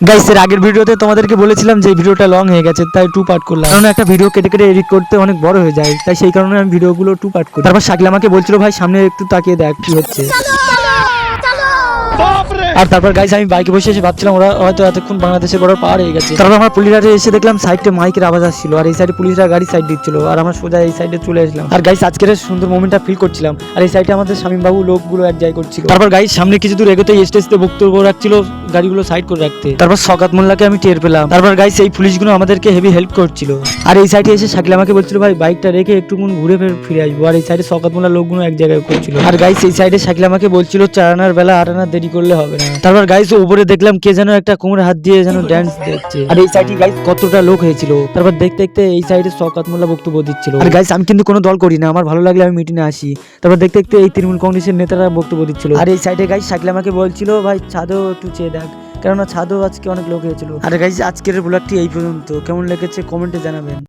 Guys এর আগের ভিডিওতে তোমাদেরকে বলেছিলাম যে ভিডিওটা লং হয়ে গেছে, তাই 2 পার্ট করলাম। কারণ একটা ভিডিও কেটে কেটে এডিট করতে অনেক বড় হয়ে যায়, তাই সেই কারণে আমি ভিডিওগুলো 2 পার্ট করি। তারপর শাকিল আমাকে বলছিল ভাই সামনে একটু তাকিয়ে দেখ কি হচ্ছে। আর তারপর গাইস আমি বাইকে বসে এসে ভাবছিলাম ওরা হয়তো এতক্ষণ বাংলাদেশের বর্ডার পার হয়ে গেছে। তারপর আমার পুলিশরা এসে দেখলাম সাইডে মাইকের আওয়াজ আসছিল, আর এই সাইডে পুলিশরা গাড়ি সাইড দিচ্ছিল, আর আমরা সোজা এই সাইডে চলে আসলাম। আর গাইস আজকের সুন্দর মোমেন্টটা ফিল করছিলাম। আর এই সাইডে আমাদের শামীম বাবু লোকগুলো এনজয় করছিল। তারপর গাইস সামনে কিছু দূর এগোতে স্টেজে বক্তব্য রাখছিল গাড়িগুলো সাইড করে রাখতে। তারপর শওকত মোল্লাকে আমি টের পেলাম। তারপর গাইস এই পুলিশগুলো আমাদেরকে হেভি হেল্প করছিল। আর এই সাইডে এসে শাকিল আমাকে বলছিল ভাই বাইকটা রেখে একটু ঘুরে ফিরে আসবো। আর এই সাইডে শওকত মোল্লার লোকগুলো এক জায়গায় করছিল। আর গাইস এই সাইডে শাকিল আমাকে বলছিল 4 আনার বেলা 8 আনার দেরি করলে হবে না। তারপর গাইস উপরে দেখলাম কে যেন একটা কোমরে হাত দিয়ে যেন ড্যান্স দিচ্ছে। আর এই সাইডে গাইস কতটা লোক হয়েছিল। তারপর দেখতে দেখতে এই সাইডে শওকত মোল্লা বক্তব্য দিচ্ছিল। আর গাইস আমি কিন্তু কোনো দল করি না, আমার ভালো লাগলে আমি মিটিংয়ে আসি। তারপর দেখতে দেখতে এই তৃণমূল কংগ্রেসের নেতারা বক্তব্য দিচ্ছিল। আর এই সাইডে গাইস শাকিল আমাকে বলছিল ভাই ছাদও একটু চেয়ে দেখ, কেননা ছাদও আজকে অনেক লোক হয়েছিল। আর গাইস আজকের ব্লগটি এই পর্যন্ত, কেমন লেগেছে কমেন্টে জানাবেন।